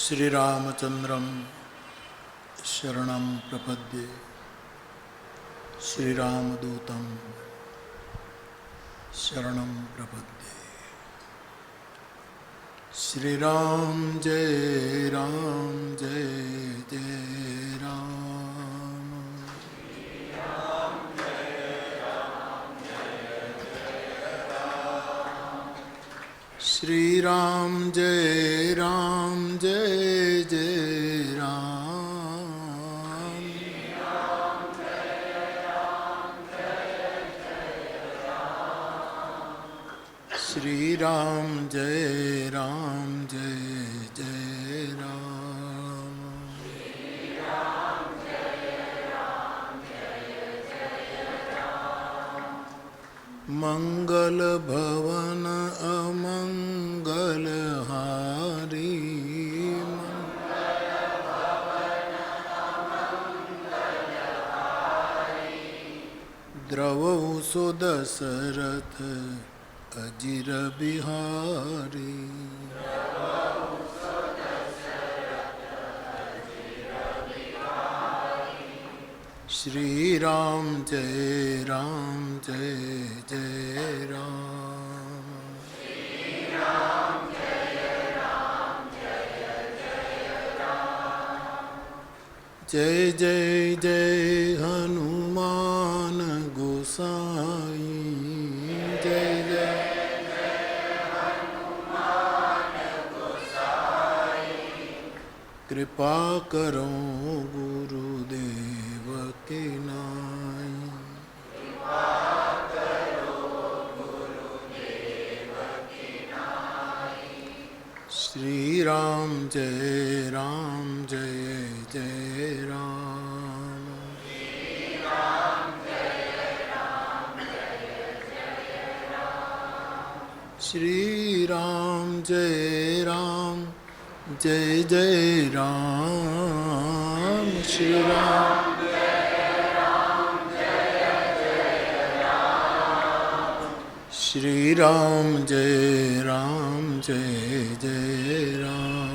श्रीरामचंद्रं शरणं प्रपद्ये श्रीरामदूतं शरणं प्रपद्ये। श्रीराम जय राम जय जय राम। श्रीराम जय राम जय जय राम। श्रीराम जय राम जय जय राम। मंगल भवन अमंगल हारी। द्रवहु सो दशरथ अजिर बिहारी। श्री राम जय राम जय जय राम। जय जय जय हनुमान गोसाई। जय जय कृपा करो गुरुदेव के नाई। श्री राम जय राम जय जय राम। श्री राम जय राम जय जय राम। श्री राम श्री राम जय राम जय जय राम।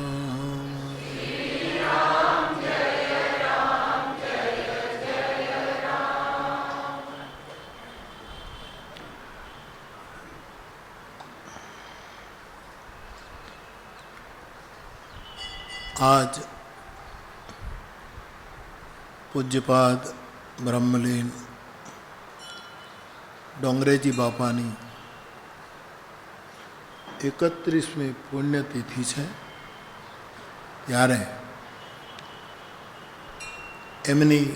आज पूज्यपाद ब्रह्मलीन डोंगरेजी बापानी 31મી પુણ્યતિથિ છે, ત્યારે એમની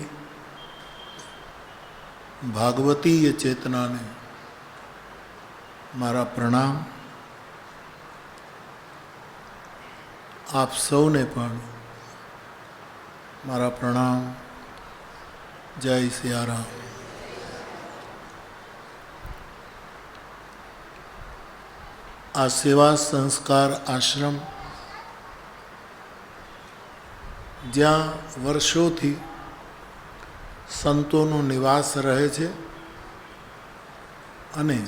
ભાગવતીય ચેતનાને મારા પ્રણામ। આપ સૌને પણ મારા પ્રણામ। જય સિયારામ। આ સેવા સંસ્કાર આશ્રમ જ્યાં વર્ષોથી સંતોનો નિવાસ રહે છે અને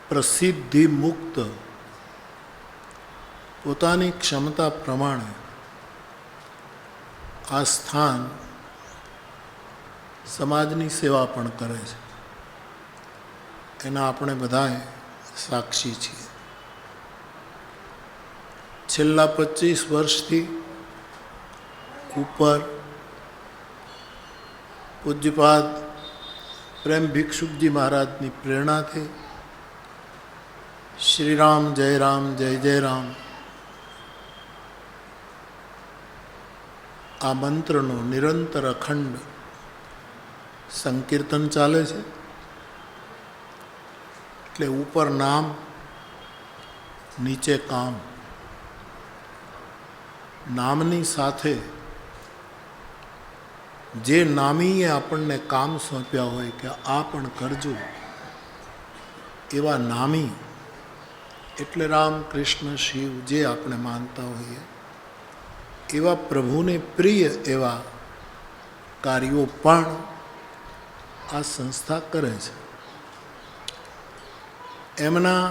પ્રસિદ્ધિ મુક્ત પોતાની ક્ષમતા પ્રમાણે આ સ્થાન સમાજની સેવા પણ કરે છે, એના આપણે બધાએ સાક્ષી છીએ। છેલ્લા 25 વર્ષથી ઉપર પૂજ્યપાદ પ્રેમ ભિક્ષુકજી મહારાજની પ્રેરણાથી શ્રી રામ જય રામ જય જય રામ આ મંત્રનો નિરંતર અખંડ સંકીર્તન ચાલે છે। એટલે ઉપર નામ, નીચે કામ। નામની સાથે જે નામીએ આપણને કામ સોંપ્યા હોય કે આ પણ કરજો, એવા નામી એટલે રામ કૃષ્ણ શિવ જે આપણે માનતા હોઈએ એવા પ્રભુને પ્રિય એવા કાર્યો પણ આ સંસ્થા કરે છે। એમના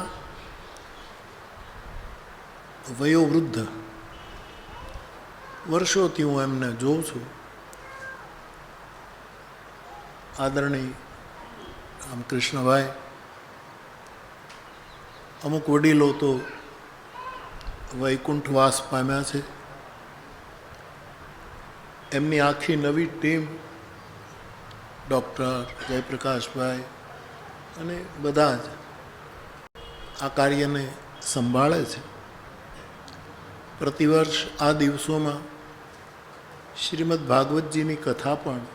વયોવૃદ્ધ, વર્ષોથી હું એમને જોઉં છું. આદરણીય રામકૃષ્ણભાઈ, અમુક વડીલો તો વૈકુંઠવાસ પામ્યા છે. એમની આખી નવી ટીમ ડૉક્ટર જયપ્રકાશભાઈ અને બધા જ આ કાર્યને સંભાળે છે. પ્રતિવર્ષ આ દિવસોમાં શ્રીમદ ભાગવતજીની કથા પણ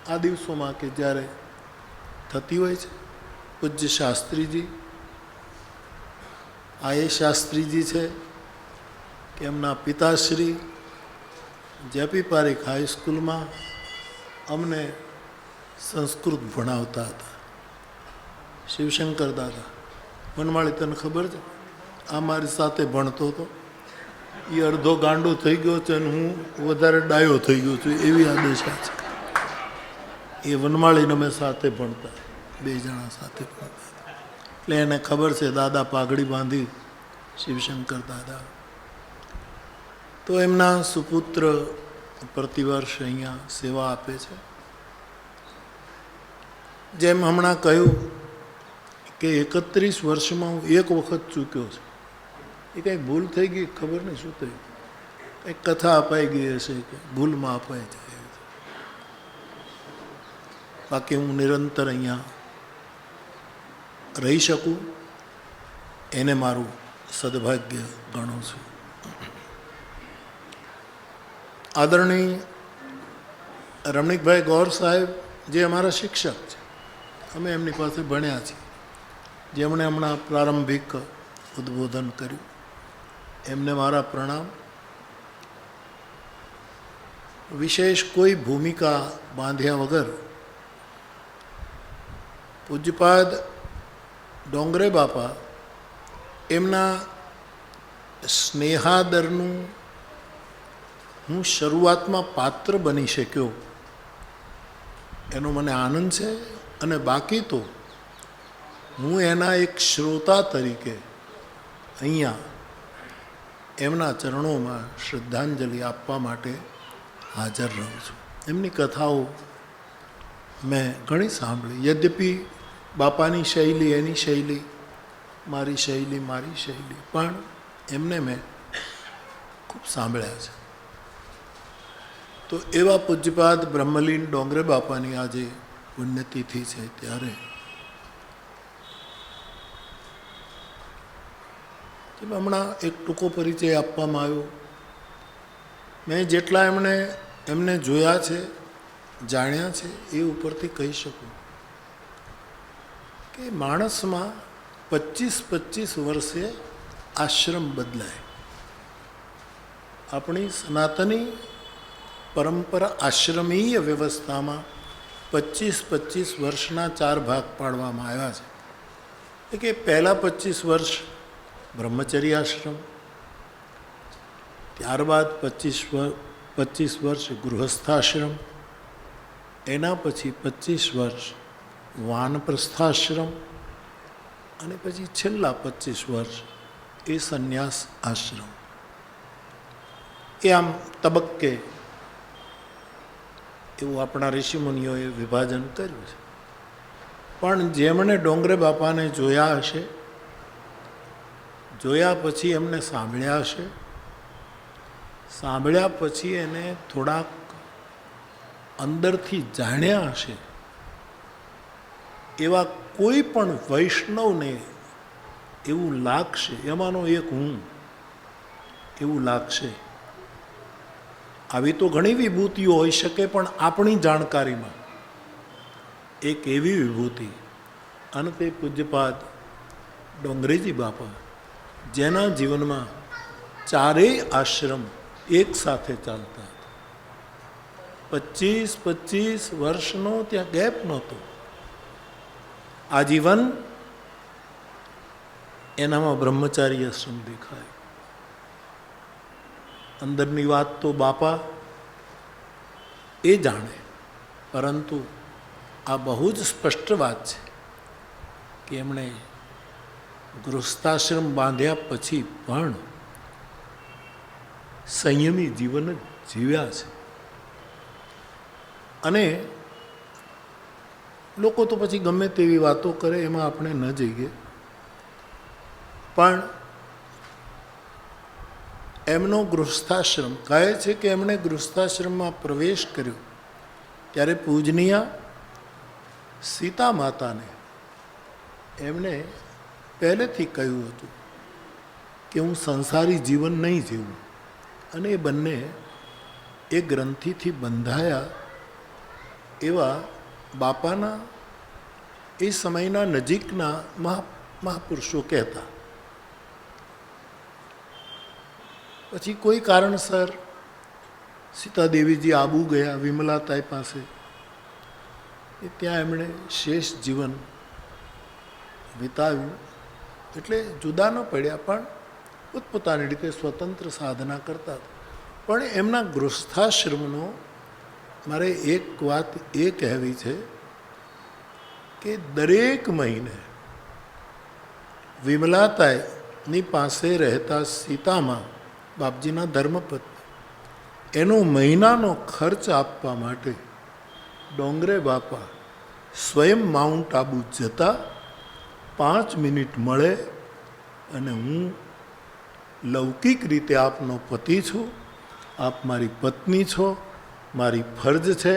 આ દિવસોમાં કે જ્યારે થતી હોય છે, પૂજ્ય શાસ્ત્રીજી, આ એ શાસ્ત્રીજી છે કે એમના પિતાશ્રી જેપી પારેખ હાઈસ્કૂલમાં અમને સંસ્કૃત ભણાવતા હતા. શિવશંકર દાદા વનમાળી, તને ખબર છે, આ મારી સાથે ભણતો હતો. એ અડધો ગાંડો થઈ ગયો છે અને હું વધારે ડાયો થઈ ગયો છું, એવી આ દશા છે. એ વનમાળીને અમે સાથે ભણતા, બે જણા સાથે ભણતા. એટલે એને ખબર છે, દાદા પાઘડી બાંધી, શિવશંકર દાદા. તો એમના સુપુત્ર પ્રતિવર્ષ અહીંયા સેવા આપે છે. જેમ હમણાં કહ્યું કે 31 વર્ષમાં હું એક વખત ચૂક્યો છું. એ કંઈ ભૂલ થઈ ગઈ, ખબર નહીં શું થયું, કંઈક કથા અપાઈ ગઈ હશે કે ભૂલમાં અપાઈ જાય. બાકી હું નિરંતર અહીંયા રહી શકું એને મારું સદભાગ્ય ગણું છું. આદરણીય રમણીકભાઈ ગૌર સાહેબ, જે અમારા શિક્ષક છે, અમે એમની પાસે ભણ્યા છીએ, જેમણે હમણાં પ્રારંભિક ઉદ્બોધન કર્યું, એમને મારા પ્રણામ. વિશેષ કોઈ ભૂમિકા બાંધ્યા વગર પૂજ્યપાદ ડોંગરે બાપા એમના સ્નેહાદરનું હું શરૂઆતમાં પાત્ર બની શક્યો એનો મને આનંદ છે. અને બાકી તો હું એના એક શ્રોતા તરીકે અહીંયા એમના ચરણોમાં શ્રદ્ધાંજલિ આપવા માટે હાજર રહું છું. એમની કથાઓ મેં ઘણી સાંભળી. યદ્યપિ બાપાની શૈલી એની શૈલી, મારી શૈલી મારી શૈલી, પણ એમને મેં ખૂબ સાંભળ્યા છે. તો એવા પૂજ્યપાદ બ્રહ્મલીન ડોંગરે બાપાની આજે પુણ્યતિથિ છે, ત્યારે હમણાં એક ટૂંકો પરિચય આપવામાં આવ્યો. મેં જેટલા એમને જોયા છે, જાણ્યા છે, એ ઉપરથી કહી શકું કે માણસમાં 25-25 વર્ષે આશ્રમ બદલાય. આપણી સનાતની પરંપરા આશ્રમીય વ્યવસ્થામાં 25-25 વર્ષના 4 ભાગ પાડવામાં આવ્યા છે. એટલે કે પહેલાં 25 વર્ષ બ્રહ્મચર્ય આશ્રમ, ત્યારબાદ 25 વર્ષ ગૃહસ્થાશ્રમ, એના પછી 25 વર્ષ વાનપ્રસ્થાશ્રમ, અને પછી છેલ્લા 25 વર્ષ એ સંન્યાસ આશ્રમ. એ આમ તબક્કે એવું આપણા ઋષિમુનિઓએ વિભાજન કર્યું છે. પણ જેમણે ડોંગરે બાપાને જોયા હશે, જોયા પછી એમને સાંભળ્યા હશે, સાંભળ્યા પછી એને થોડાક અંદરથી જાણ્યા હશે, એવા કોઈ પણ વૈષ્ણવને એવું લાગશે, એમાંનો એક હું, એવું લાગશે. આવી તો ઘણી વિભૂતિઓ હોઈ શકે, પણ આપણી જાણકારીમાં એક એવી વિભૂતિ, અને તે પૂજ્યપાદ ડોંગરેજી બાપા, જેના જીવનમાં 4 આશ્રમ એક સાથે ચાલતા હતા. 25-25 વર્ષનો ત્યાં ગેપ નહોતો. આજીવન એનામાં બ્રહ્મચારી આશ્રમ દેખાય. અંદરની વાત તો બાપા એ જાણે, પરંતુ આ બહુ જ સ્પષ્ટ વાત છે કે એમણે ગૃહસ્થાશ્રમ બાંધ્યા પછી પણ સંયમી જીવન જ જીવ્યા છે. અને લોકો તો પછી ગમે તેવી વાતો કરે, એમાં આપણે ન જઈએ, પણ એમનો ગૃહસ્થાશ્રમ કહે છે કે એમણે ગૃહસ્થાશ્રમમાં પ્રવેશ કર્યો ત્યારે પૂજનીય સીતા માતાને એમણે પહેલેથી કહ્યું હતું કે હું સંસારી જીવન નહીં જીવું, અને એ બંને એ ગ્રંથિથી બંધાયા એવા બાપાના એ સમયના નજીકના મહાપુરુષો કહેતા. પછી કોઈ કારણસર સીતાદેવીજી આબુ ગયા વિમલાતાઈ પાસે, એ ત્યાં એમણે શેષ જીવન વિતાવ્યું. એટલે જુદા ન પડ્યા, પણ પોતપોતાની રીતે સ્વતંત્ર સાધના કરતા હતા. પણ એમના ગૃહસ્થાશ્રમનો મારે એક વાત એ કહેવી છે કે દરેક મહિને વિમલાતાઈની પાસે રહેતા સીતામાં બાપજીના ધર્મપત્ની, એનો મહિનાનો ખર્ચ આપવા માટે ડોંગરે બાપા સ્વયં માઉન્ટ આબુ જતા, 5 મિનિટ મળે અને હું લૌકિક રીતે આપનો પતિ છું, આપ મારી પત્ની છો, મારી ફરજ છે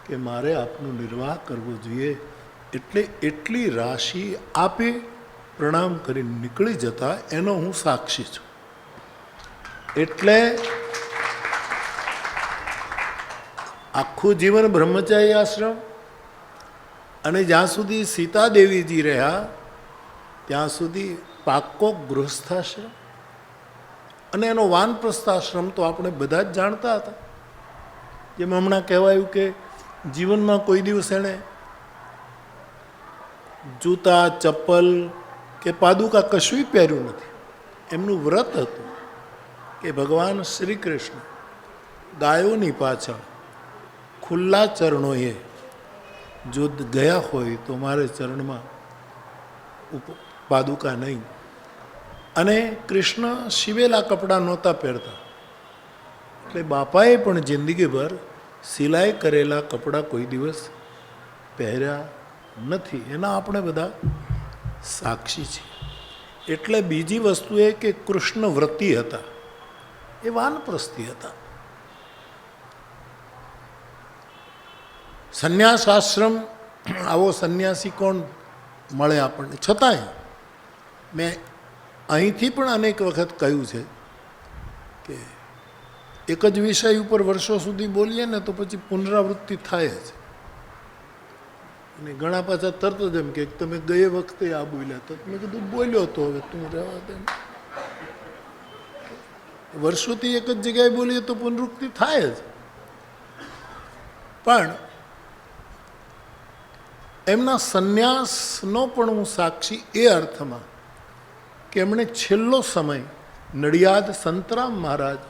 કે મારે આપનો નિર્વાહ કરવો જોઈએ, એટલે એટલી રાશિ આપે પ્રણામ કરીને નીકળી જતા, એનો હું સાક્ષી છું. એટલે આખું જીવન બ્રહ્મચારી આશ્રમ, અને જ્યાં સુધી સીતાદેવીજી રહ્યા ત્યાં સુધી પાક્કો ગૃહસ્થાશ્રમ, અને એનો વાનપ્રસ્થાશ્રમ તો આપણે બધા જ જાણતા હતા. જેમ હમણાં કહેવાયું કે જીવનમાં કોઈ દિવસ એણે જૂતા, ચપ્પલ કે પાદુકા કશું પહેર્યું નથી. એમનું વ્રત હતું કે ભગવાન શ્રી કૃષ્ણ ગાયોની પાછળ ખુલ્લા ચરણોએ જો ગયા હોય તો મારે ચરણમાં પાદુકા નહીં. અને કૃષ્ણ શિવેલા કપડાં નહોતા પહેરતા, એટલે બાપાએ પણ જિંદગીભર સિલાઈ કરેલા કપડાં કોઈ દિવસ પહેર્યા નથી. એના આપણે બધા સાક્ષી છીએ. એટલે બીજી વસ્તુ એ કે કૃષ્ણ વ્રતી હતા, એ વાનપ્રસ્થી હતા. સંન્યાસ આશ્રમ આવો સંન્યાસી કોણ મળે આપણને? છતાંય મેં અહીંથી પણ અનેક વખત કહ્યું છે કે એક જ વિષય ઉપર વર્ષો સુધી બોલીએ ને તો પછી પુનરાવૃત્તિ થાય જ. અને ઘણા પાછા તરત જ એમ કે તમે ગયે વખતે આ બોલ્યા, તો મેં કીધું બોલ્યો તો હવે તું રહેવા દે. વર્ષોથી એક જ જગ્યાએ બોલીએ તો પુનરુક્તિ થાય જ. પણ એમના સંન્યાસનો પણ હું સાક્ષી એ અર્થમાં કે એમણે છેલ્લો સમય નડિયાદ સંતરામ મહારાજ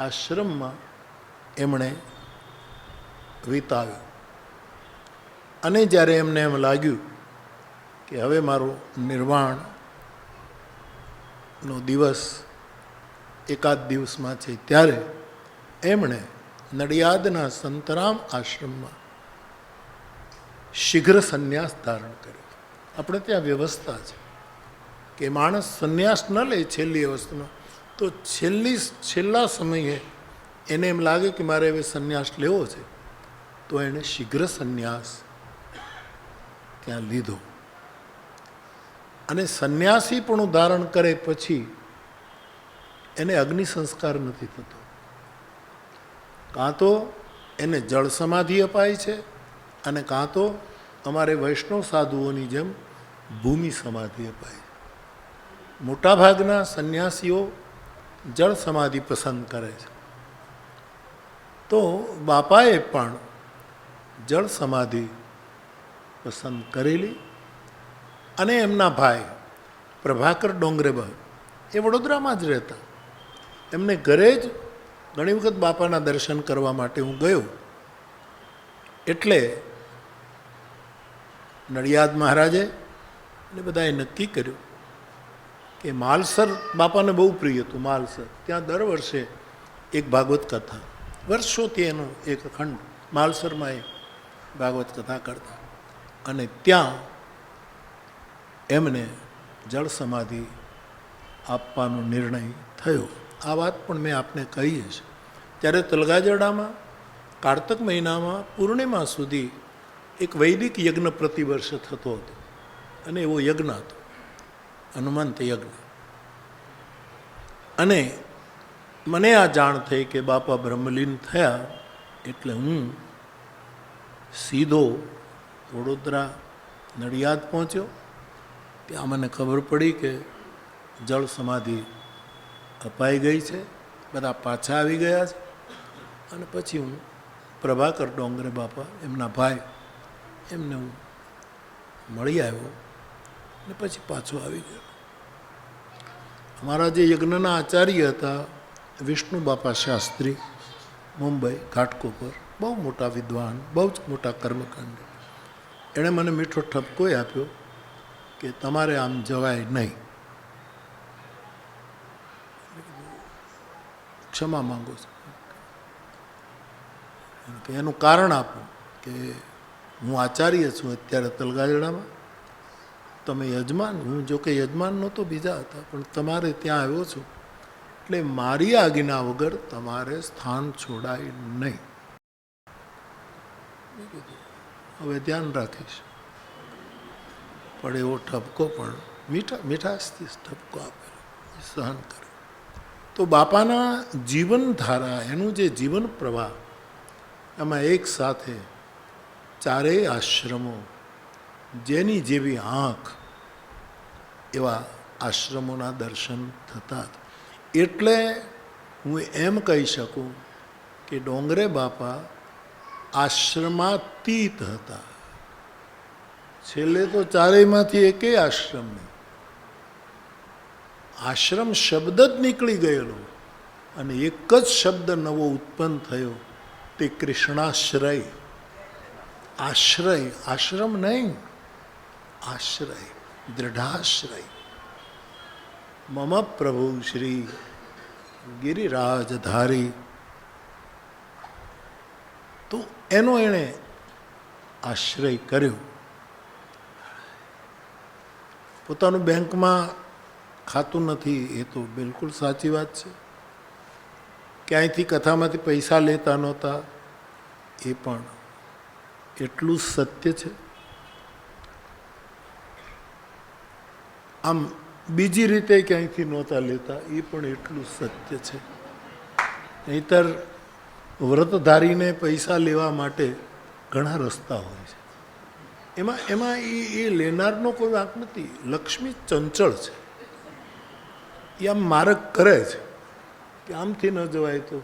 આશ્રમમાં એમણે વિતાવ્યો. અને જ્યારે એમને એમ લાગ્યું કે હવે મારો નિર્વાણનો દિવસ એકાદ દિવસમાં છે, ત્યારે એમણે નડિયાદના સંતરામ આશ્રમમાં શીઘ્ર સંન્યાસ ધારણ કર્યો. આપણે ત્યાં વ્યવસ્થા છે કે માણસ સંન્યાસ ન લે છેલ્લી અવસ્થામાં, તો છેલ્લા સમયે એને એમ લાગે કે મારે હવે સંન્યાસ લેવો છે, તો એણે શીઘ્ર સંન્યાસ ત્યાં લીધો. અને સંન્યાસી પણ ધારણ કરે પછી એને અગ્નિ સંસ્કાર નથી થતો, કાં તો એને જળ સમાધિ અપાય છે, અને કાં તો અમારે વૈષ્ણવ સાધુઓની જેમ ભૂમિ સમાધિ અપાય. મોટાભાગના સંન્યાસીઓ જળ સમાધિ પસંદ કરે છે, તો બાપાએ પણ જળ સમાધિ પસંદ કરેલી. અને એમના ભાઈ પ્રભાકર ડોંગરેબા એ વડોદરામાં જ રહેતા. એમને ઘરે જ ઘણી વખત બાપાના દર્શન કરવા માટે હું ગયો. એટલે નડિયાદ મહારાજે અને બધાએ નક્કી કર્યું કે માલસર બાપાને બહુ પ્રિય હતું. માલસર ત્યાં દર વર્ષે એક ભાગવત કથા, વર્ષોથી એનો એક ખંડ માલસરમાં એ ભાગવત કથા કરતા, અને ત્યાં એમને જળ સમાધિ આપવાનો નિર્ણય થયો. આ વાત પણ મેં આપને કહી છે. ત્યારે તલગાજરડામાં કારતક મહિનામાં પૂર્ણિમા સુધી એક વૈદિક યજ્ઞ પ્રતિવર્ષ થતો હતો, અને એવો યજ્ઞ હતો હનુમંત યજ્ઞ. અને મને આ જાણ થઈ કે બાપા બ્રહ્મલીન થયા, એટલે હું સીધો વડોદરા નડિયાદ પહોંચ્યો. ત્યાં મને ખબર પડી કે જળ સમાધિ અપાઈ ગઈ છે, બધા પાછા આવી ગયા છે. અને પછી હું પ્રભાકર ડોંગરે બાપા, એમના ભાઈ, એમને હું મળી આવ્યો અને પછી પાછો આવી ગયો. અમારા જે યજ્ઞના આચાર્ય હતા વિષ્ણુ બાપા શાસ્ત્રી, મુંબઈ ઘાટકોપર, બહુ મોટા વિદ્વાન, બહુ જ મોટા કર્મકાંડ. એણે મને મીઠો ઠપકો આપ્યો કે તમારે આમ જવાય નહીં. ક્ષમા માંગુ છું કે એનું કારણ આપો કે હું આચાર્ય છું અત્યારે તલગાજડામાં, તમે યજમાન, હું જો કે યજમાન નહોતો, બીજા હતા, પણ તમારે ત્યાં આવ્યો છું, એટલે મારી આજ્ઞા વગર તમારે સ્થાન છોડાય નહીં. હવે ધ્યાન રાખીશ. પણ એવો ઠપકો પણ મીઠાશથી ઠપકો આપેલો, સહન કરે. તો બાપાના જીવનધારા, એનું જે જીવન પ્રવાહ, એમાં એક સાથે ચારેય આશ્રમો, જેની જેવી આંખ એવા આશ્રમોના દર્શન થતા. એટલે હું એમ કહી શકું કે ડોંગરે બાપા આશ્રમાતીત હતા. છેલ્લે તો ચારેયમાંથી એકેય આશ્રમ નહીં, આશ્રમ શબ્દ જ નીકળી ગયેલો, અને એક જ શબ્દ નવો ઉત્પન્ન થયો, તે કૃષ્ણાશ્રય. આશ્રય, આશ્રમ નહીં, આશ્રય, દૃઢાશ્રય. મમ પ્રભુ શ્રી ગિરિરાજધારી. તો એનો એણે આશ્રય કર્યો. પોતાનું બેંકમાં ખાતું નથી, એ તો બિલકુલ સાચી વાત છે. ક્યાંયથી કથામાંથી પૈસા લેતા નહોતા, એ પણ એટલું સત્ય છે. આમ બીજી રીતે ક્યાંયથી નહોતા લેતા, એ પણ એટલું સત્ય છે. નહીંતર વ્રતધારીને પૈસા લેવા માટે ઘણા રસ્તા હોય છે. એમાં એ લેનારનો કોઈ વાંક નથી. લક્ષ્મી ચંચળ છે, એ આમ માર્ગ કરે છે કે આમથી ન જવાય તો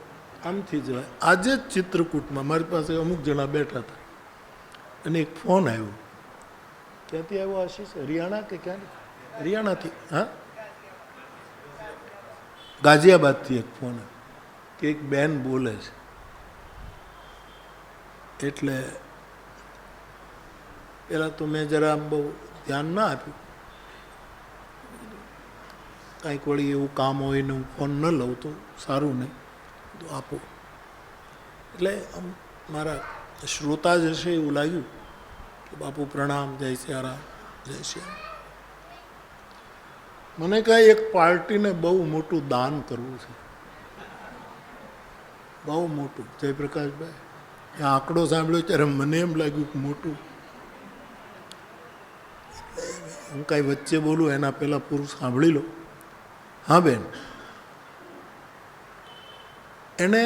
આમથી જવાય. આજે જ ચિત્રકૂટમાં મારી પાસે અમુક જણા બેઠા હતા, અને એક ફોન આવ્યો. ક્યાંથી આવ્યો આશીષ? હરિયાણા કે ક્યાં? હરિયાણાથી. હા, ગાઝિયાબાદથી એક ફોન કે એક બેન બોલે છે. એટલે પહેલાં તો મેં જરા બહુ ધ્યાન ના આપ્યું. કાંઈક વળી એવું કામ હોય ને હું ફોન ન લઉં તો સારું નહીં, તો આપો. એટલે આમ મારા શ્રોતા જ હશે એવું લાગ્યું કે બાપુ પ્રણામ, જય સિયારામ, જય સિયારામ. મને કાંઈ એક પાર્ટીને બહુ મોટું દાન કરવું છે, બહુ મોટું. જયપ્રકાશભાઈ એ આંકડો સાંભળ્યો ત્યારે મને એમ લાગ્યું કે મોટું. હું કાંઈ વચ્ચે બોલું એના પહેલાં પૂરું સાંભળી લો. હા બેન, એને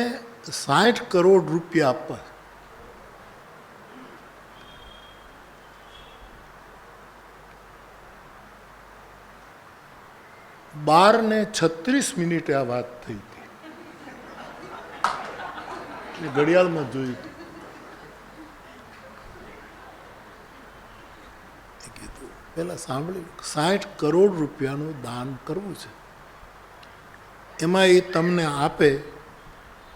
60 કરોડ રૂપિયા આપવા. બાર ને 36 આ વાત થઈ હતી. ઘડિયાળમાં જોયું હતું. કીધું પેલા સાંભળ્યું, 60 કરોડ રૂપિયાનું દાન કરવું છે. એમાં એ તમને આપે,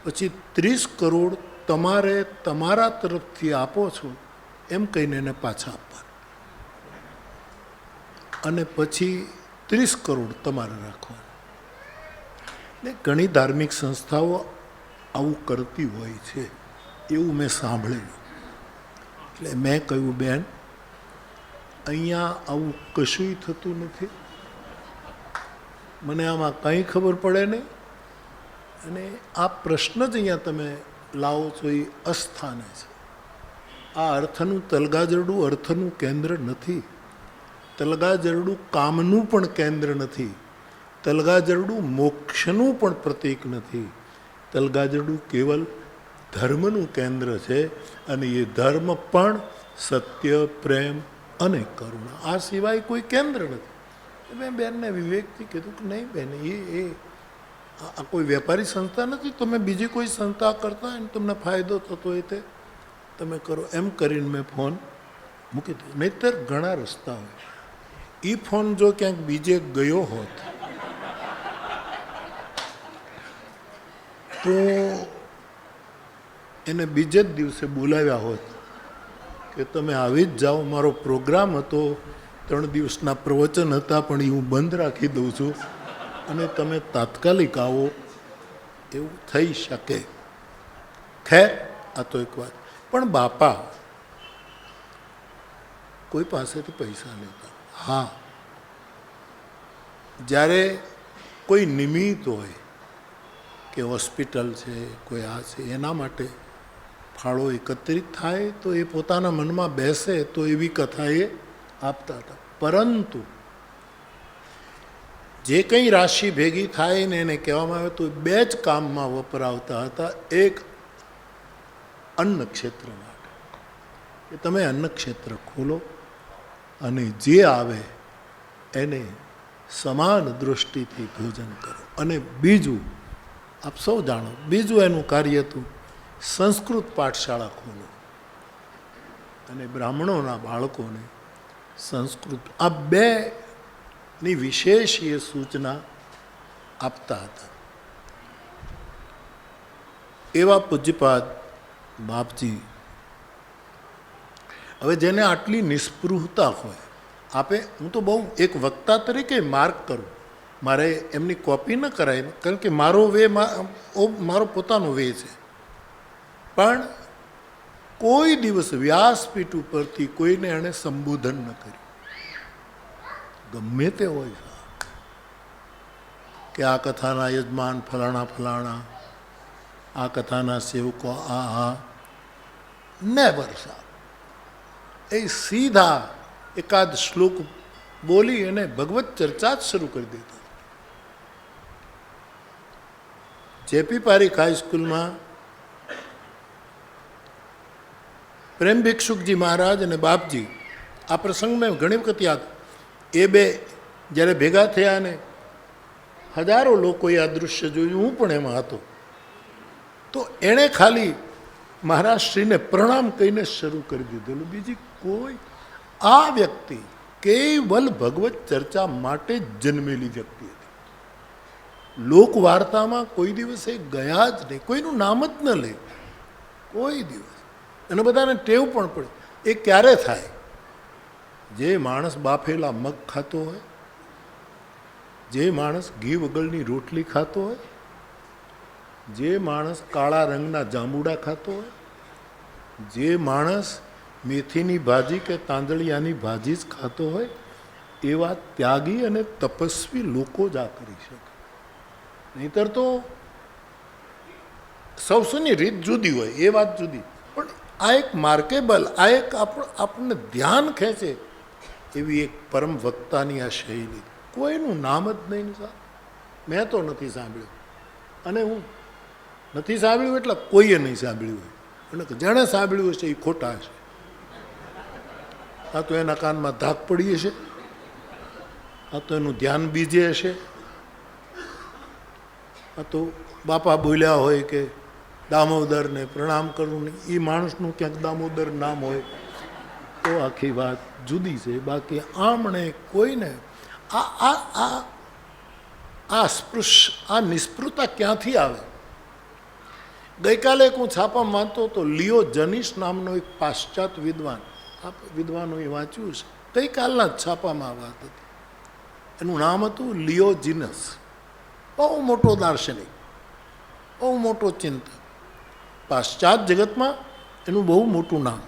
પછી 30 કરોડ તમારે તમારા તરફથી આપો છો એમ કહીને એને પાછા આપવા, અને પછી 30 કરોડ તમારે રાખવાના. એટલે ઘણી ધાર્મિક સંસ્થાઓ આવું કરતી હોય છે એવું મેં સાંભળેલું. એટલે મેં કહ્યું, બેન અહીંયા આવું કશુંય થતું નથી, મને આમાં કંઈ ખબર પડે નહીં, અને આ પ્રશ્ન જ અહીંયા તમે લાવો છો એ અસ્થાને છે. આ અર્થનું તલગાજરડું અર્થનું કેન્દ્ર નથી, તલગાજરડું કામનું પણ કેન્દ્ર નથી, તલગાજરડું મોક્ષનું પણ પ્રતીક નથી, તલગાજરડું કેવલ ધર્મનું કેન્દ્ર છે, અને એ ધર્મ પણ સત્ય, પ્રેમ અને કરુણા, આ સિવાય કોઈ કેન્દ્ર નથી. મેં બેનને વિવેકથી કીધું કે નહીં બેન, એ આ કોઈ વેપારી સંસ્થા નથી, તમે બીજી કોઈ સંસ્થા કરતા હોય ને તમને ફાયદો થતો હોય તે તમે કરો. એમ કરીને મેં ફોન મૂકી દીધો. નહીંતર ઘણા રસ્તા હોય, એ ફોન જો ક્યાંક બીજે ગયો હોત તો એને બીજે જ દિવસે બોલાવ્યા હોત કે તમે આવી જ જાઓ, મારો પ્રોગ્રામ હતો, 3 દિવસના પ્રવચન હતા, પણ એ હું બંધ રાખી દઉં છું અને તમે તાત્કાલિક આવો, એવું થઈ શકે. ખેર, આ તો એક વાત. પણ બાપા કોઈ પાસેથી પૈસા લેતા. હા, જ્યારે કોઈ નિમિત્ત હોય કે હોસ્પિટલ છે, કોઈ આ છે, એના માટે ફાળો એકત્રિત થાય તો એ પોતાના મનમાં બેસે તો એવી કથા એ આપતા હતા. પરંતુ જે કંઈ રાશિ ભેગી થાય ને એને કહેવામાં આવે તો 2 જ કામમાં વપરાવતા હતા. એક અન્ન ક્ષેત્ર માટે, કે તમે અન્ન ક્ષેત્ર ખોલો અને જે આવે એને સમાન દૃષ્ટિથી ભોજન કરો. અને બીજું, આપ સૌ જાણો, બીજું એનું કાર્ય હતું સંસ્કૃત પાઠશાળા ખોલો અને બ્રાહ્મણોના બાળકોને સંસ્કૃત, આ 2ની વિશેષ એ સૂચના આપતા હતા. એવા પૂજ્યપાદ બાપજી, હવે જેને આટલી નિસ્પૃહતા હોય, આપે, હું તો બહુ એક વક્તા તરીકે માર્ક કરું, મારે એમની કોપી ન કરાય, કારણ કે મારો વે મારો પોતાનો વે છે. પણ કોઈ દિવસ વ્યાસપીઠ ઉપરથી કોઈને એણે સંબોધન ન કર્યું, ગમે તે હોય, કે આ કથાના યજમાન ફલાણા ફલાણા, આ કથાના સેવકો, આ નેવર સાહેબ. એ સીધા એકાદ શ્લોક બોલી અને ભગવત ચર્ચા જ શરૂ કરી દેતા. જેપી પારીખ હાઈસ્કૂલમાં પ્રેમ ભિક્ષુકજી મહારાજ અને બાપજી, આ પ્રસંગ મેં ઘણી વખત યાદ, એ 2 જ્યારે ભેગા થયા ને હજારો લોકોએ આ દૃશ્ય જોયું, હું પણ એમાં હતો, તો એણે ખાલી મહારાજશ્રીને પ્રણામ કહીને શરૂ કરી દીધેલું. બીજી કોઈ, આ વ્યક્તિ કેવલ ભગવત ચર્ચા માટે જ જન્મેલી વ્યક્તિ હતી. લોકવાર્તામાં કોઈ દિવસે ગયા જ નહીં, કોઈનું નામ જ ન લે કોઈ દિવસ. અને બધાને ટેવ પણ પડે. એ ક્યારે થાય? જે માણસ બાફેલા મગ ખાતો હોય, જે માણસ ઘી વગરની રોટલી ખાતો હોય, જે માણસ કાળા રંગના જાંબુડા ખાતો હોય, જે માણસ મેથીની ભાજી કે તાંદળિયાની ભાજી જ ખાતો હોય, એવા ત્યાગી અને તપસ્વી લોકો જ આ કરી શકે. નહીંતર તો સૌની રીત જુદી હોય, એ વાત જુદી, પણ આ એક માર્કેબલ, આ એક આપણને ધ્યાન ખેંચે એવી એક પરમ વક્તાની આ શૈલી. કોઈનું નામ જ નહીં સાહેબ, મેં તો નથી સાંભળ્યું, અને હું નથી સાંભળ્યું એટલે કોઈએ નહીં સાંભળ્યું હોય, અને જેણે સાંભળ્યું હશે એ ખોટા હશે. આ તો એના કાનમાં ધાક પડી હશે, આ તો એનું ધ્યાન બીજે હશે, આ તો બાપા બોલ્યા હોય કે દામોદરને પ્રણામ કરવું નહીં, એ માણસનું ક્યાંક દામોદર નામ હોય તો આખી વાત જુદી છે. બાકી આમણે કોઈને આ નિસ્પૃહતા ક્યાંથી આવે? ગઈકાલે હું છાપા માનતો તો લિયો જનીશ નામનો એક પાશ્ચાત વિદ્વાન, વિદ્વાનોએ વાંચ્યું છે, ગઈકાલના જ છાપામાં વાત હતી. એનું નામ હતું લિયો જીનસ. બહુ મોટો દાર્શનિક, બહુ મોટો ચિંતક. પાશ્ચાત જગતમાં એનું બહુ મોટું નામ,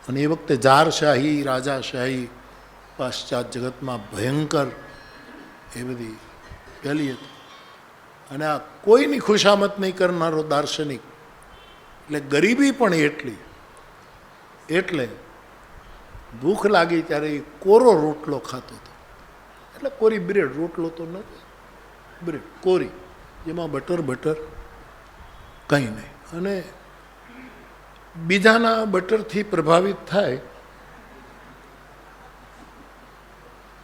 અને એ વખતે જારશાહી રાજાશાહી પાશ્ચાત જગતમાં ભયંકર એ બધી પહેલી હતી. અને આ કોઈની ખુશામત નહીં કરનારો દાર્શનિક, એટલે ગરીબી પણ એટલી, એટલે ભૂખ લાગી ત્યારે એ કોરો રોટલો ખાતો હતો. એટલે કોરી બ્રેડ, રોટલો તો નથી, બ્રેડ કોરી, જેમાં બટર કંઈ નહીં. અને બીજાના બટરથી પ્રભાવિત થાય,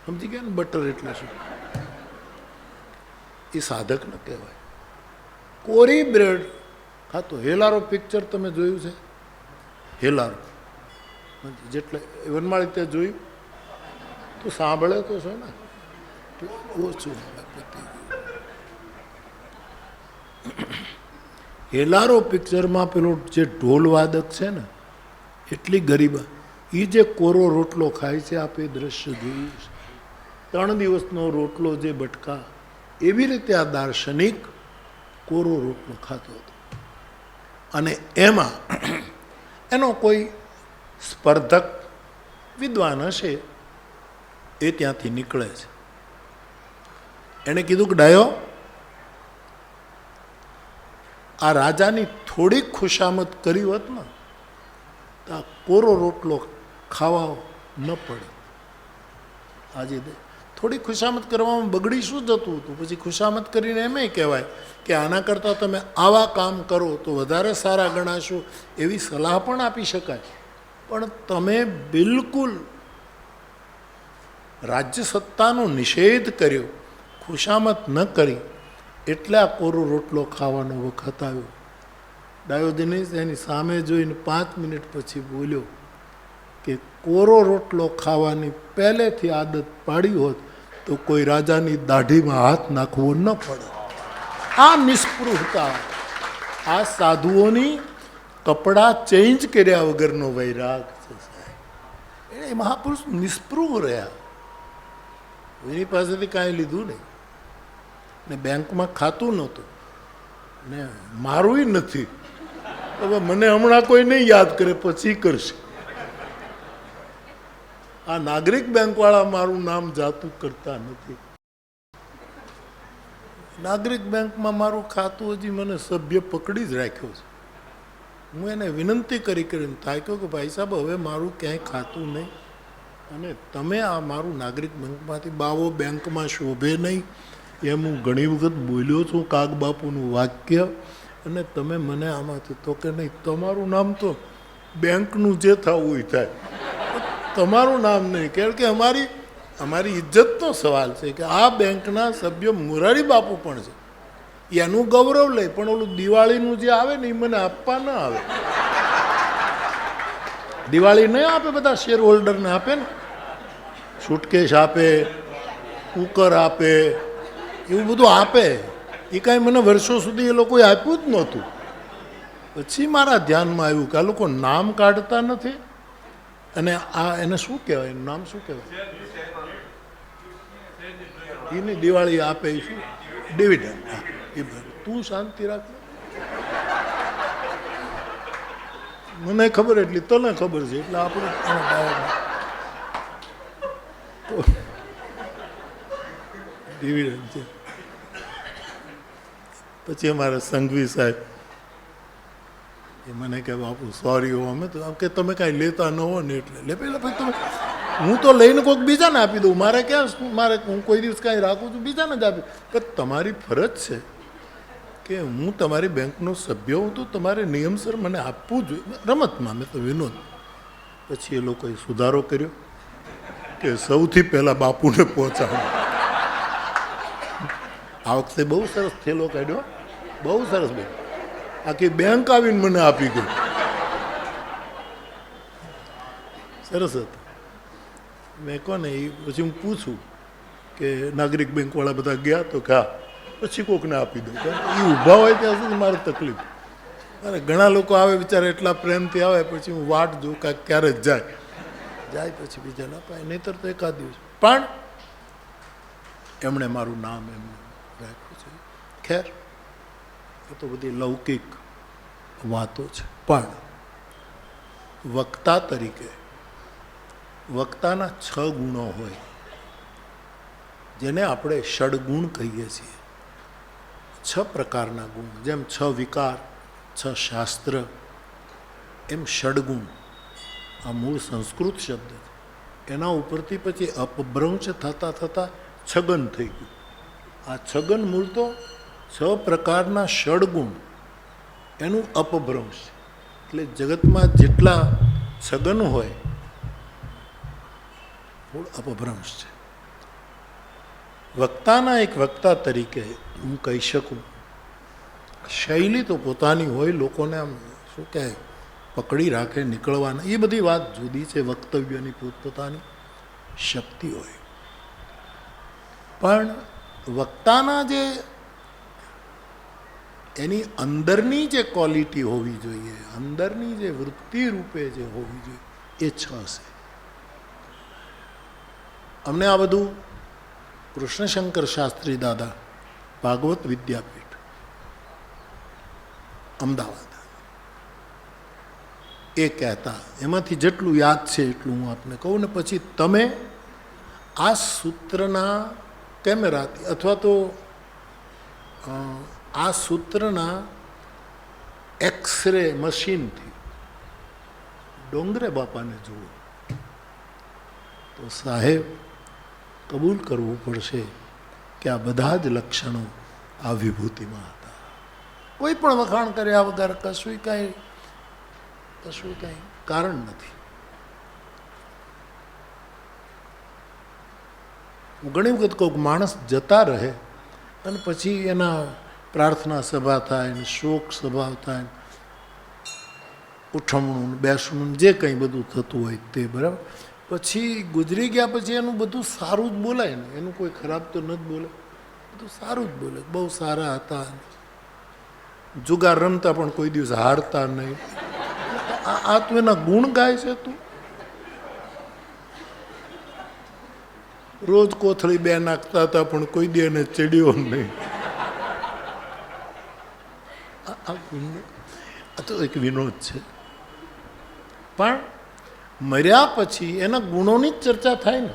સમજી ગયા ને? બટર એટલે શું? એ સાધક ન કહેવાય. કોરી બ્રેડ ખાતો. હેલારો પિક્ચર તમે જોયું છે? હેલારો જેટલે વનમાળી તે જોયું તો સાંભળે તો છે ને, ઓછું. હેલારો પિક્ચરમાં પેલો જે ઢોલવાદક છે ને, એટલી ગરીબા, એ જે કોરો રોટલો ખાય છે, આપે દ્રશ્ય જોયું છે. 3 દિવસનો રોટલો જે બટકા, એવી રીતે આ દાર્શનિક કોરો રોટલો ખાતો હતો. અને એમાં એનો કોઈ સ્પર્ધક વિદ્વાન હશે, એ ત્યાંથી નીકળે છે. એણે કીધું કે ડાયો, આ રાજાની થોડીક ખુશામત કરી હોત ને તો આ કોરો રોટલો ખાવા ન પડે. આજે થોડી ખુશામત કરવામાં બગડી શું જતું હતું? પછી ખુશામત કરીને એમ કહેવાય કે આના કરતાં તમે આવા કામ કરો તો વધારે સારા ગણાશો, એવી સલાહ પણ આપી શકાય. પણ તમે બિલકુલ રાજ્ય સત્તાનો નિષેધ કર્યો, ખુશામત ન કરી, એટલે આ કોરો રોટલો ખાવાનો વખત આવ્યો. ડાયોજનીસ એની સામે જોઈને 5 મિનિટ પછી બોલ્યો કે કોરો રોટલો ખાવાની પહેલેથી આદત પાડી હોત તો કોઈ રાજાની દાઢીમાં હાથ નાખવો ન પડે. આ નિસ્પૃહતા, આ સાધુઓની કપડાં ચેન્જ કર્યા વગરનો વૈરાગ છે સાહેબ. એ મહાપુરુષ નિસ્પૃહ રહ્યા, એની પાસેથી કાંઈ લીધું નહીં, ને બેંકમાં ખાતું નહોતું, ને મારું નથી. હવે મને હમણાં કોઈ નહીં યાદ કરે, પછી કરશે. આ નાગરિક બેંકવાળા મારું નામ જાતું કરતા નથી. નાગરિક બેંકમાં મારું ખાતું હજી મને સભ્ય પકડી જ રાખ્યો છે. હું એને વિનંતી કરીને થાક્યો કે ભાઈ સાહેબ, હવે મારું ક્યાંય ખાતું નહીં, અને તમે આ મારું નાગરિક બેંકમાંથી બાવો બેંકમાં શોભે નહીં, એમ હું ઘણી વખત બોલ્યો છું કાગબાપુનું વાક્ય, અને તમે મને આમાંથી તો કે નહીં, તમારું નામ તો બેંકનું જે થવું એ થાય, તમારું નામ નહીં. કારણ કે અમારી ઇજ્જતનો સવાલ છે કે આ બેંકના સભ્ય મોરારી બાપુ પણ છે, એનું ગૌરવ લે, પણ ઓલું દિવાળીનું જે આવે ને એ મને આપવા ન આવે. દિવાળી નહીં આપે, બધા શેર હોલ્ડરને આપે ને, સુટકેસ આપે, કુકર આપે, એવું બધું આપે. એ કાંઈ મને વર્ષો સુધી એ લોકોએ આપ્યું જ નહોતું. પછી મારા ધ્યાનમાં આવ્યું કે આ લોકો નામ કાઢતા નથી, અને આ એને શું કહેવાય, એનું નામ શું કહેવાય? એની દિવાળી આપે એ શું? ડિવિડન્ડ. હા, એ તું શાંતિ રાખ, મને ખબર એટલી તને ખબર છે, એટલે આપણે ડિવિડન્ડ છે. પછી અમારા સંઘવી સાહેબ એ મને કહે બાપુ સોરી હો, અમે તો કે તમે કાંઈ લેતા ન હો ને એટલે લે પેલા ભાઈ તમે, હું તો લઈને કોઈક બીજાને આપી દઉં, મારે ક્યાં, મારે હું કોઈ દિવસ કાંઈ રાખું છું બીજાને જ આપી. પણ તમારી ફરજ છે કે હું તમારી બેંકનો સભ્ય હું તો તમારે નિયમસર મને આપવું જોઈએ. રમતમાં મેં તો વિનોદ. પછી એ લોકોએ સુધારો કર્યો કે સૌથી પહેલાં બાપુને પહોંચાડો. આ વખતે બહુ સરસ થેલો કાઢ્યો, બહુ સરસ. બેન આખી બેંક આવીને મને આપી ગઈ, સરસ હતું. મેં કોને એ પછી હું પૂછું કે નાગરિક બેંકવાળા બધા ગયા તો કે હા, પછી કોકને આપી દઉં. એ ઊભા હોય ત્યાં સુધી મારે તકલીફ. અરે ઘણા લોકો આવે બિચારા, એટલા પ્રેમથી આવે, પછી હું વાટ જોઉં કાંઈક ક્યારે જ જાય પછી બીજાને અપાય, નહીંતર તો એકાદ દિવસ. પણ એમણે મારું નામ એમને રાખ્યું છે. ખેર, એ તો બધી લૌકિક વાતો છે. પણ વક્તા તરીકે વક્તાના 6 ગુણો હોય, જેને આપણે ષડગુણ કહીએ છીએ. 6 પ્રકારના ગુણ, જેમ 6 વિકાર, 6 શાસ્ત્ર, એમ ષડગુણ. આ મૂળ સંસ્કૃત શબ્દ છે. એના ઉપરથી પછી અપભ્રંશ થતાં થતાં છગન થઈ ગયું. આ છગન મૂળ તો 6 પ્રકારના ષડગુણ, એનું અપભ્રંશ. એટલે જગતમાં જેટલા છગન હોય મૂળ અપભ્રંશ છે. વક્તાના એક વક્તા તરીકે હું કહી શકું, શૈલી તો પોતાની હોય, લોકોને આમ શું કહેવાય પકડી રાખે, નીકળવાના, એ બધી વાત જુદી છે. વક્તવ્યની પોતપોતાની શક્તિ હોય. પણ વક્તાના જે એની અંદરની જે ક્વોલિટી હોવી જોઈએ, અંદરની જે વૃત્તિ રૂપે જે હોવી જોઈએ, એ 6 છે. અમને આ બધું કૃષ્ણશંકર શાસ્ત્રી દાદા, ભાગવત વિદ્યાપીઠ, અમદાવાદ, એ કહેતા. એમાંથી જેટલું યાદ છે એટલું હું આપને કહું ને પછી તમે આ સૂત્રના કેમેરાથી અથવા તો આ સૂત્રના એક્સરે મશીનથી ડોંગરે બાપાને જુઓ તો સાહેબ કબૂલ કરવું પડશે કે આ બધા જ લક્ષણો આ વિભૂતિમાં હતા. કોઈ પણ વખાણ કર્યા વગર કશું કાંઈ કારણ નથી. હું ઘણી વખત કહું, માણસ જતા રહે અને પછી એના પ્રાર્થના સભા થાય ને શોક સભા થાય, ઉઠમણું બેસણું જે કંઈ બધું થતું હોય તે, બરાબર. પછી ગુજરી ગયા પછી એનું બધું સારું જ બોલાય ને, એનું કોઈ ખરાબ તો ન જ બોલે, બધું સારું જ બોલે. બહુ સારા હતા, જુગાર રમતા પણ કોઈ દિવસ હારતા નહીં. આ તું એના ગુણ ગાય છે. તું રોજ કોથળી 2 નાખતા હતા પણ કોઈ દે એને ચડ્યો નહીં. આ તો એક વિનોદ છે. પણ મર્યા પછી એના ગુણોની જ ચર્ચા થાય ને.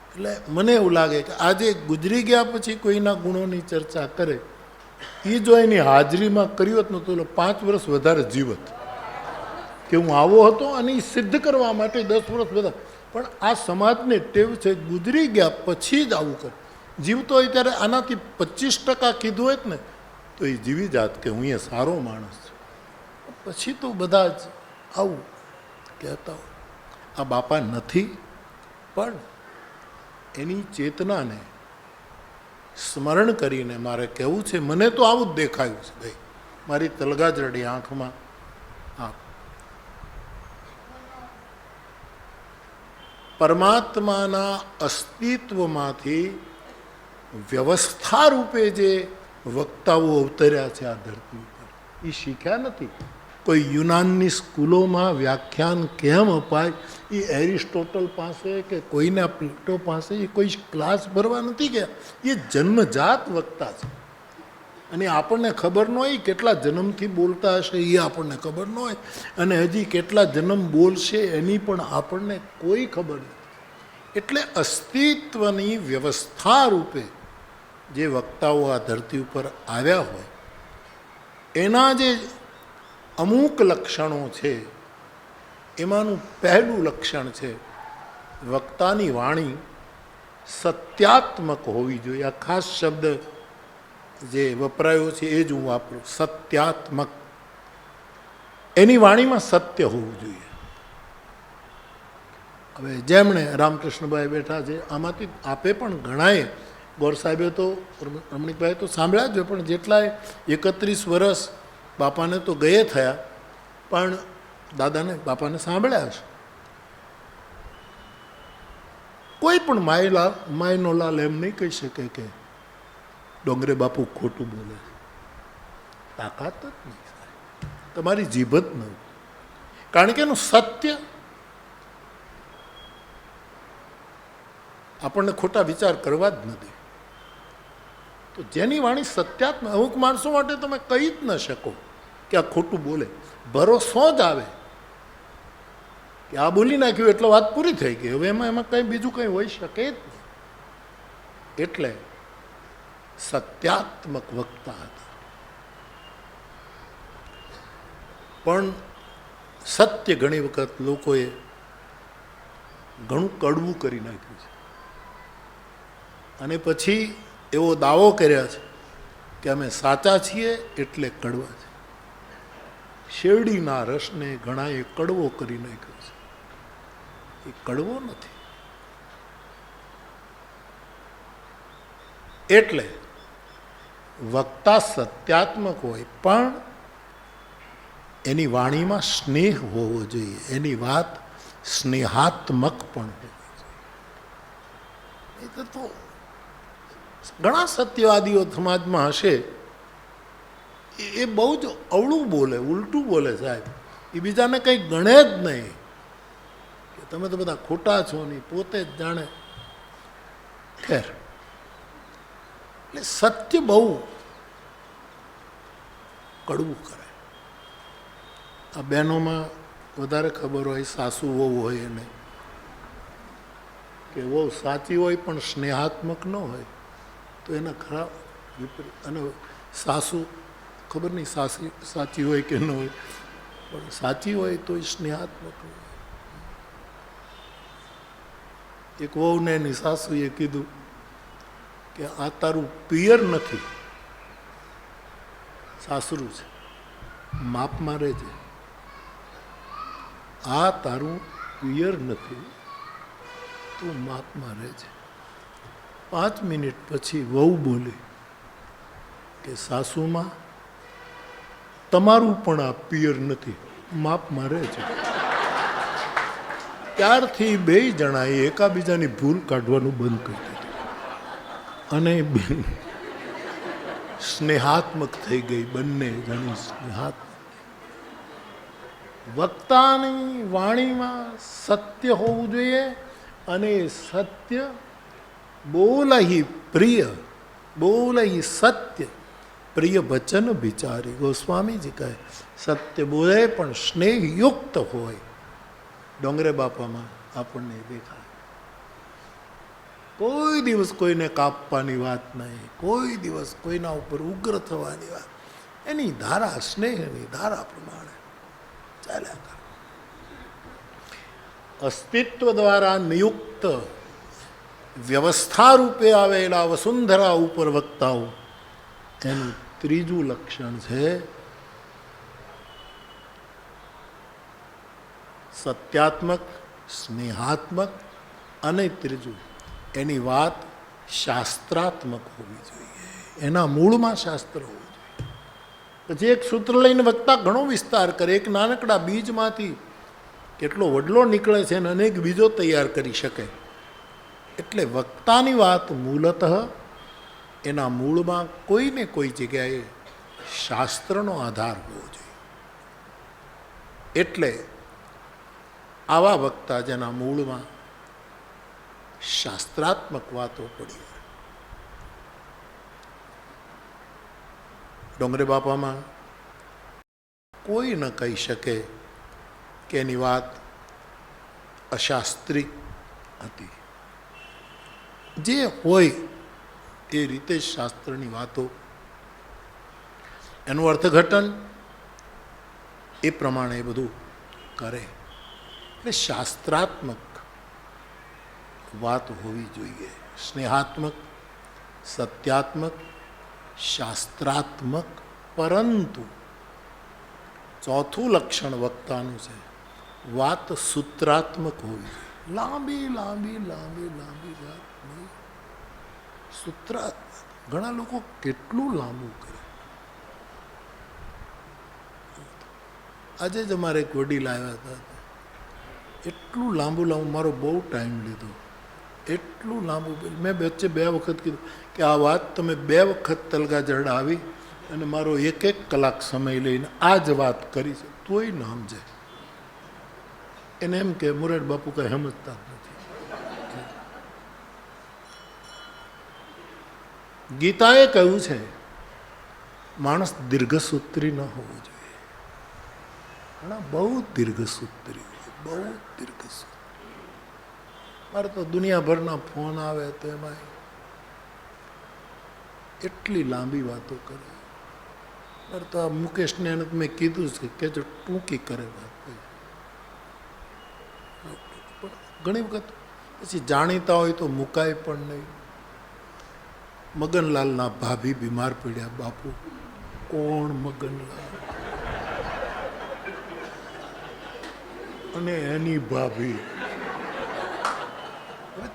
એટલે મને એવું લાગે કે આજે ગુજરી ગયા પછી કોઈના ગુણોની ચર્ચા કરે, એ જો એની હાજરીમાં કર્યો જ નહોતો, 5 વર્ષ વધારે જીવત કે હું આવો હતો, અને એ સિદ્ધ કરવા માટે 10 વર્ષ વધારે. પણ આ સમાજને ટેવ છે ગુજરી ગયા પછી જ આવું કરે. જીવતો હોય ત્યારે આનાથી 25% કીધું હોય ને તો એ જીવી જાત કે હું એ સારો માણસ છું. પછી તો બધા જ આવું કહેતા હોય. આ બાપા નથી, પણ એની ચેતનાને સ્મરણ કરીને મારે કહેવું છે. મને તો આવું જ દેખાયું છે ભાઈ, મારી તલગાજરડી આંખમાં. હા, પરમાત્માના અસ્તિત્વમાંથી વ્યવસ્થા રૂપે જે વક્તાઓ અવતર્યા છે આ ધરતી ઉપર, એ શીખ્યા નથી. કોઈ યુનાનની સ્કૂલોમાં વ્યાખ્યાન કેમ અપાય એ એરિસ્ટોટલ પાસે કે કોઈના પ્લેટો પાસે એ કોઈ ક્લાસ ભરવા નથી ગયા. એ જન્મજાત વક્તા છે. અને આપણને ખબર ન હોય કેટલા જન્મથી બોલતા હશે, એ આપણને ખબર ન હોય. અને હજી કેટલા જન્મ બોલશે એની પણ આપણને કોઈ ખબર નથી. એટલે અસ્તિત્વની વ્યવસ્થા રૂપે જે વક્તાઓ આ ધરતી ઉપર આવ્યા હોય, એના જે અમુક લક્ષણો છે, એમાંનું પહેલું લક્ષણ છે વક્તાની વાણી સત્યાત્મક હોવી જોઈએ. આ ખાસ શબ્દ જે વપરાયો છે એ જ હું વાપરું, સત્યાત્મક. એની વાણીમાં સત્ય હોવું જોઈએ. હવે જેમણે રામકૃષ્ણભાઈ બેઠા છે, આમાંથી આપે પણ ઘણાએ, ગોર સાહેબે તો, રમણીકભાઈ તો સાંભળ્યા જ હોય, પણ જેટલાય 31 વર્ષ બાપાને તો ગયે થયા, પણ દાદાને બાપાને સાંભળ્યા છે. કોઈ પણ માયનો લાલ એમ નહીં કહી શકે કે ડોંગરે બાપુ ખોટું બોલે. તાકાત જ નહીં, તમારી જીભ જ નહીં. કારણ કે એનું સત્ય આપણને ખોટા વિચાર કરવા જ નથી. તો જેની વાણી સત્યાત્મ, અમુક માણસો માટે તમે કહી જ ન શકો કે આ ખોટું બોલે, ભરોસો જ આવે કે આ બોલી નાખ્યું એટલે વાત પૂરી થઈ ગઈ, હવે એમાં કંઈ બીજું કંઈ હોઈ શકે જ નહીં. એટલે સત્યાત્મક વક્તા હતા. પણ સત્ય ઘણી વખત લોકોએ ઘણું કડવું કરી નાખ્યું છે અને પછી એવો દાવો કર્યા છે કે અમે સાચા છીએ એટલે કડવા છે. શેરડીના રસને ઘણાએ કડવો કરી નાખ્યો છે. એ કડવો નથી. એટલે વક્તા સત્યાત્મક હોય પણ એની વાણીમાં સ્નેહ હોવો જોઈએ, એની વાત સ્નેહાત્મક પણ હોવી જોઈએ. તો ઘણા સત્યવાદીઓ સમાજમાં હશે, એ બહુ જ અવળું બોલે, ઉલટું બોલે સાહેબ. એ બીજાને કંઈ ગણે જ નહીં કે તમે તો બધા ખોટા છો નહીં, પોતે જ જાણે. ખેર, એટલે સત્ય બહુ કડવું કરે. આ બહેનોમાં વધારે ખબર હોય, સાસુ વહુ હોય એને કે વહુ સાચી હોય પણ સ્નેહાત્મક ન હોય તો એને ખરાબ વિપરીત. અને સાસુ ખબર નહીં સાચી હોય કે ન હોય, પણ સાચી હોય તો એ સ્નેહાત્મક હોય. એક વહુને એની સાસુએ કીધું કે આ તારું પિયર નથી, સાસરું છે, માપમાં રહેજે. આ તારું પિયર નથી, તું માપમાં રહેજે. 5 મિનિટ પછી વહુ બોલી કે સાસુમાં તમારું પણ આ પિયર નથી, માપમાં રહેજે. ત્યારથી બે જણાએ એકાબીજાની ભૂલ કાઢવાનું બંધ કરી દીધું અને સ્નેહાત્મક થઈ ગઈ. બંને જણી સ્નેહાત્મક. વક્તાની વાણીમાં સત્ય હોવું જોઈએ અને સત્ય બોલહી પ્રિય, બોલહી સત્ય પ્રિય વચન વિચારી. ગોસ્વામીજી કહે સત્ય બોલે પણ સ્નેહયુક્ત હોય. ડોંગરે બાપામાં આપણને દેખાય. કોઈ દિવસ કોઈને કાપવાની વાત નહીં, કોઈ દિવસ કોઈના ઉપર ઉગ્ર થવાની વાત. એની ધારા, સ્નેહની ધારા પ્રમાણે ચાલ્યા કરે. અસ્તિત્વ દ્વારા નિયુક્ત વ્યવસ્થા રૂપે આવેલા વસુંધરા ઉપર વક્તાઓ, એનું ત્રીજું લક્ષણ છે સત્યાત્મક, સ્નેહાત્મક અને ત્રીજું એની વાત શાસ્ત્રાત્મક હોવી જોઈએ. એના મૂળમાં શાસ્ત્ર હોવું જોઈએ. પછી એક સૂત્ર લઈને વક્તા ઘણો વિસ્તાર કરે. એક નાનકડા બીજમાંથી કેટલો વડલો નીકળે છે અને અનેક બીજો તૈયાર કરી શકે. એટલે વક્તાની વાત મૂળતઃ એના મૂળમાં કોઈને કોઈ જગ્યાએ શાસ્ત્રનો આધાર હોવો જોઈએ. એટલે આવા વક્તા જેના મૂળમાં શાસ્ત્રાત્મક વાતો પડી હોય. ડોંગરે બાપામાં કોઈ ન કહી શકે કે એની વાત અશાસ્ત્રી હતી. જે હોય એ રીતે શાસ્ત્રની વાતો, એનું અર્થઘટન એ પ્રમાણે એ બધું કરે. એટલે શાસ્ત્રાત્મક વાત હોવી જોઈએ. સ્નેહાત્મક, સત્યાત્મક, શાસ્ત્રાત્મક. પરંતુ ચોથું લક્ષણ વક્તાનું છે વાત સૂત્રાત્મક હોવી જોઈએ. લાંબી લાંબી લાંબી લાંબી વાત નહીં, સૂત્રાત્મક. ઘણા લોકો કેટલું લાંબુ કરે. આજે જ અમારે એક વડીલ આવ્યા હતા, એટલું લાંબુ મારો બહુ ટાઈમ લીધો, એટલું લાંબુ. મેં વચ્ચે 2 વખત કીધું કે આ વાત તમે 2 વખત તલગાજરડા આવી અને મારો 1 કલાક સમય લઈને આ જ વાત કરી છે, તોય ન સમજે. એને એમ કે મોરારી બાપુ કંઈ સમજતા જ નથી. ગીતાએ કહ્યું છે માણસ દીર્ઘસૂત્રી ન હોવો જોઈએ. ઘણા બહુ દીર્ઘસૂત્રી, બહુ દીર્ઘસૂત્રી. મારે તો દુનિયાભરના ફોન આવે તો એમાં એટલી લાંબી વાતો કરે. મારે તો આ મુકેશને મેં કીધું છે કે જો ટૂંકી કરે વાત. ઘણી વખત પછી જાણીતા હોય તો મુકાય પણ નહીં. મગનલાલના ભાભી બીમાર પડ્યા. બાપુ કોણ મગનલાલ અને એની ભાભી?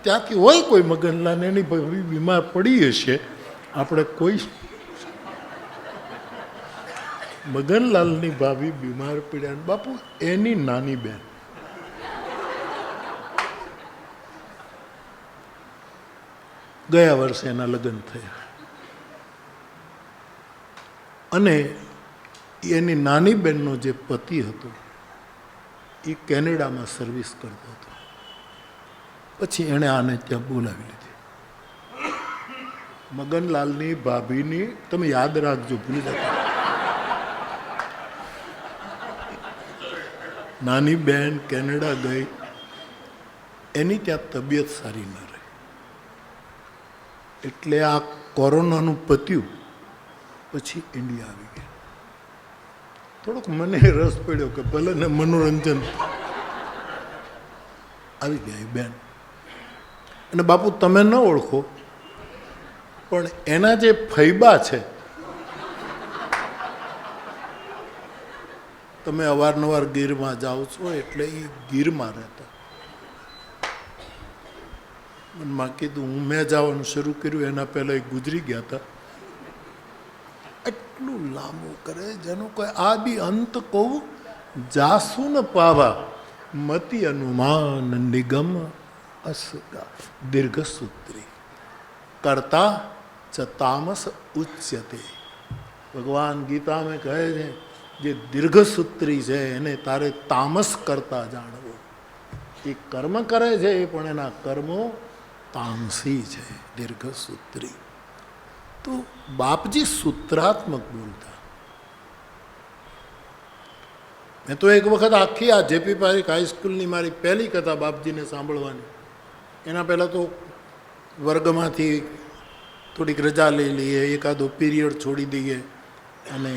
ત્યાંથી હોય કોઈ મગનલાલ એની ભાભી બીમાર પડી હશે. આપણે કોઈ મગનલાલની ભાભી બીમાર પડ્યા. બાપુ એની નાની બેન. ગયા વર્ષે એના લગ્ન થયા અને એની નાની બહેનનો જે પતિ હતો એ કેનેડામાં સર્વિસ કરતો હતો. પછી એણે આને ત્યાં બોલાવી લીધી. મગનલાલની ભાભીની, તમે યાદ રાખજો, ભૂલી જતા, નાની બહેન કેનેડા ગઈ. એની ત્યાં તબિયત સારી ન રહી એટલે આ કોરોનાનું પત્યું. પછી ઇન્ડિયા આવી ગયા. થોડોક મને રસ પડ્યો કે ભલે ને મનોરંજન. આવી ગયા એ બેન. અને બાપુ તમે ન ઓળખો પણ એના જે ફૈબા છે, તમે અવારનવાર ગીરમાં જાઓ છો એટલે એ ગીરમાં રહેતા. મનમાં કીધું હું મેં જવાનું શરૂ કર્યું એના પહેલાં એ ગુજરી ગયા હતા. એટલું લાંબુ કરે જેનું કોઈ આદિ અંત કહું. જાસુ ન પાવા મતિ અનુમાન નિગમ અસગા દીર્ઘસૂત્રી કરતા ચ તામસ ઉચ્યતે. ભગવાન ગીતામાં કહે છે જે દીર્ઘસૂત્રી છે એને તારે તામસ કરતા જાણવો. એ કર્મ કરે છે પણ એના કર્મો તામસી છે, દીર્ઘસૂત્રી. તો બાપજી સૂત્રાત્મક બોલતા. મેં તો એક વખત આખી આ જેપી પારેખ હાઈસ્કૂલની મારી પહેલી કથા બાપજીને સાંભળવાની. એના પહેલાં તો વર્ગમાંથી થોડીક રજા લઈ લઈએ, એકાદો પીરિયડ છોડી દઈએ અને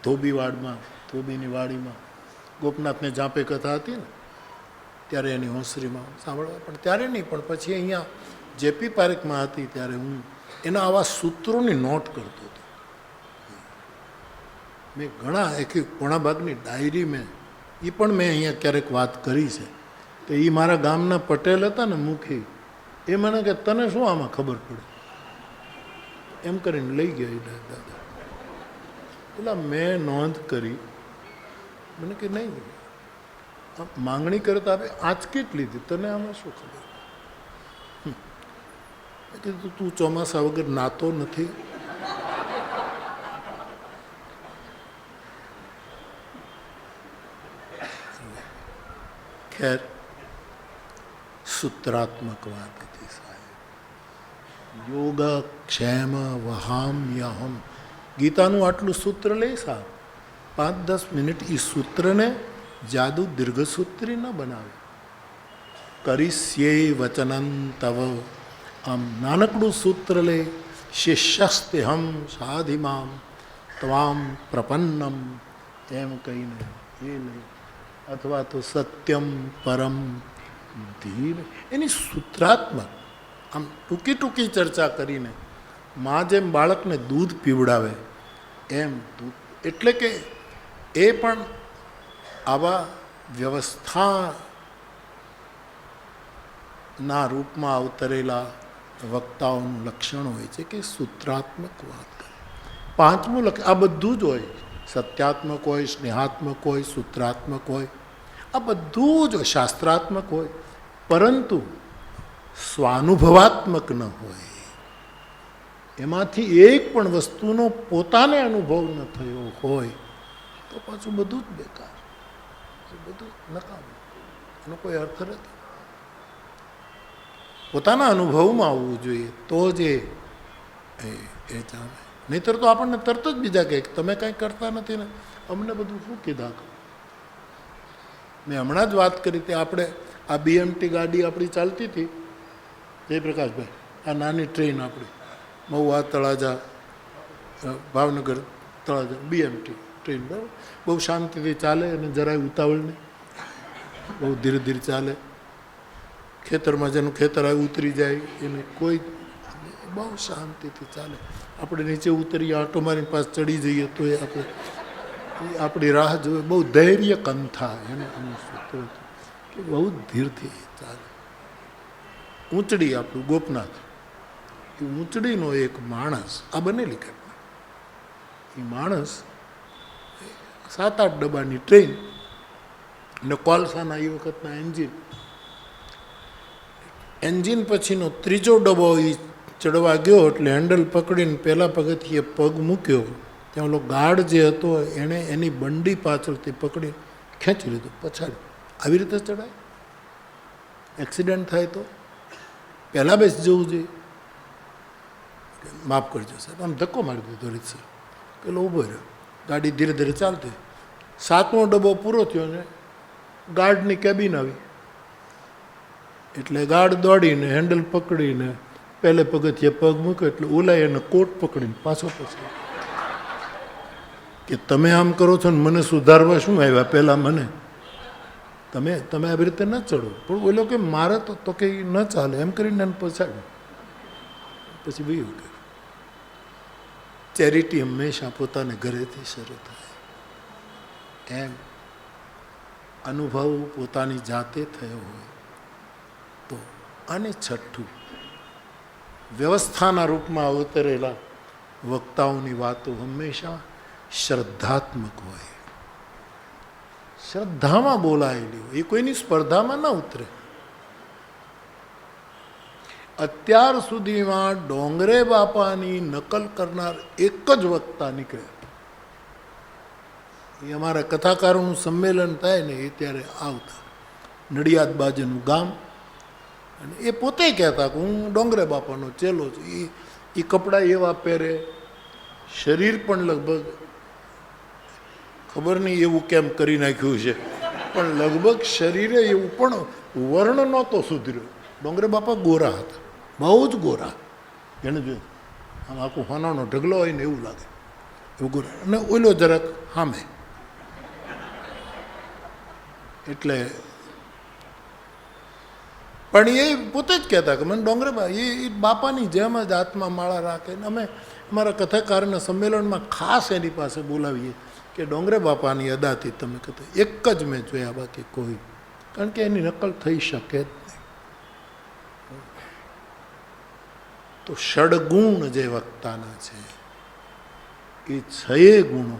ધોબીની વાડીમાં ગોપનાથને જાપે કથા હતી ને ત્યારે એની હોંસરીમાં સાંભળવા. પણ ત્યારે નહીં, પણ પછી અહીંયા જેપી પારેખમાં હતી ત્યારે હું એના આવા સૂત્રોની નોટ કરતો હતો. મેં ઘણા ઘણા ભાગની ડાયરી મેં એ પણ મેં અહીંયા ક્યારેક વાત કરી છે. તો એ મારા ગામના પટેલ હતા ને મુખી, એ મને કે તને શું આમાં ખબર પડે એમ કરીને લઈ ગયા દાદા. પેલા મેં નોંધ કરી. મને કે નહીં માંગણી કરતા આપણે આંચકીટ લીધી, તને આમાં શું ખબર? કીધું તું ચોમાસા વગર નાતો નથી. ખેર સૂત્રાત્મક વાત હતી સાહેબ. યોગ ક્ષેમ વહામ્યહમ ગીતાનું આટલું સૂત્ર લે સાહેબ. 5-10 મિનિટ એ સૂત્રને જાદુ દીર્ઘસૂત્રી ન બનાવે. કરીશ્યે વચનં તવ, આમ નાનકડું સૂત્ર લે. શિષ્યસ્તેહમ સાધિમામ ત્વામ પ્રપન્નમ એમ કહીને એ લે. અથવા તો સત્યમ પરમ ધીર. એની સૂત્રાત્મક આમ ટૂંકી ચર્ચા કરીને માં જેમ બાળકને દૂધ પીવડાવે એમ દૂધ. એટલે કે એ પણ આવા વ્યવસ્થાના રૂપમાં અવતરેલા વક્તાઓનું લક્ષણ હોય છે કે સૂત્રાત્મક વાત કરે. 5મું લક્ષણ આ બધું જ હોય. સત્યાત્મક હોય, સ્નેહાત્મક હોય, સૂત્રાત્મક હોય, આ બધું જ હોય. શાસ્ત્રાત્મક હોય પરંતુ સ્વાનુભવાત્મક ન હોય. એમાંથી એક પણ વસ્તુનો પોતાને અનુભવ ન થયો હોય તો પાછું બધું જ બેકાર, બધું નકામું, એનો કોઈ અર્થ નથી. પોતાના અનુભવમાં આવવું જોઈએ તો જ એ એ ચાલે. નહીંતર તો આપણને તરત જ બીજા કહે તમે કાંઈ કરતા નથી ને અમને બધું શું કીધા. મેં હમણાં જ વાત કરી હતી, આપણે આ BMT ગાડી આપણી ચાલતી હતી જયપ્રકાશભાઈ, આ નાની ટ્રેન આપણી મહુવા તળાજા ભાવનગર તળાજા BMT ટ્રેન, બરાબર, બહુ શાંતિથી ચાલે અને જરાય ઉતાવળ નહીં, બહુ ધીરે ધીરે ચાલે. ખેતરમાં જેનું ખેતર આવે ઉતરી જાય એને કોઈ, બહુ શાંતિથી ચાલે. આપણે નીચે ઉતરીએ આંટો મારીને પાસ ચડી જઈએ તો એ આપણે આપણી રાહ જોવે. બહુ ધૈર્ય કંથા એને સૂત્ર કે બહુ ધીરથી ચાલે. ઊંચડી આપણું ગોપનાથ, એ ઊંચડીનો એક માણસ, આ બનેલી ઘટના, એ માણસ 7-8 ડબ્બાની ટ્રેન ને કોલસાના એ વખતના એન્જિન પછીનો ત્રીજો ડબ્બો એ ચડવા ગયો એટલે હેન્ડલ પકડીને પહેલાં પગથિયે પગ મૂક્યો, ત્યાં ઓલો ગાર્ડ જે હતો એણે એની બંડી પાછળથી પકડી ખેંચી લીધું પછાડી. આવી રીતે ચડાય? એક્સિડન્ટ થાય તો પહેલાં બેસી જવું જોઈએ. માફ કરજો સાહેબ, આમ ધક્કો મારી દીધો રીતસર, પેલો ઊભો રહ્યો, ગાડી ધીરે ધીરે ચાલતી. 7મો ડબ્બો પૂરો થયો ને ગાર્ડની કેબિન આવી એટલે ગાર્ડ દોડીને હેન્ડલ પકડીને પહેલે પગથિયે પગ મૂક્યો એટલે ઓલાએ એને કોટ પકડીને પાછો પછી કે તમે આમ કરો છો ને મને સુધારવા શું આવ્યા, પહેલાં મને તમે આવી રીતે ન ચડો. પણ બોલો કે મારે તો કે ન ચાલે એમ કરીને એને પછાડ્યું. પછી બીજું કે ચેરિટી હંમેશા પોતાને ઘરેથી શરૂ થાય, એમ અનુભવ પોતાની જાતે થયો હોય તો. અને છઠ્ઠું, વ્યવસ્થાના રૂપમાં અવતરેલા વક્તાઓની વાતો હંમેશા શ્રદ્ધાત્મક હોય, શ્રદ્ધામાં બોલાયેલી હોય, એ કોઈની સ્પર્ધામાં ન ઉતરે. અત્યાર સુધીમાં ડોંગરે બાપાની નકલ કરનાર એક જ વક્તા નીકળે, એ અમારા કથાકારોનું સંમેલન થાય ને એ ત્યારે આવતા, નડિયાદ બાજુનું ગામ, અને એ પોતે કહેતા કે હું ડોંગરે બાપાનો ચેલો છું. એ કપડાં એવા પહેરે, શરીર પણ લગભગ ખબર નહીં એવું કેમ કરી નાખ્યું છે, પણ લગભગ શરીરે એવું પણ વર્ણ નહોતો સુધર્યો. ડોંગરે બાપા ગોરા હતા, બહુ જ ગોરા, એને જો આમ આખું હોનાનો ઢગલો હોય ને એવું લાગે એવું ગોરા, અને ઓલો જરાક સામે. એટલે પણ એ પોતે જ કહેતા કે મને ડોંગરે એ બાપાની જેમ જ હાથમાં માળા રાખે ને અમે અમારા કથાકારના સંમેલનમાં ખાસ એની પાસે બોલાવીએ કે ડોંગરે બાપાની અદાથી તમે કહેતા એક જ મેં જોયા, બાકી કોઈ, કારણ કે એની નકલ થઈ શકે જ નહીં. તો ષડગુણ જે વક્તાના છે એ 6 ગુણો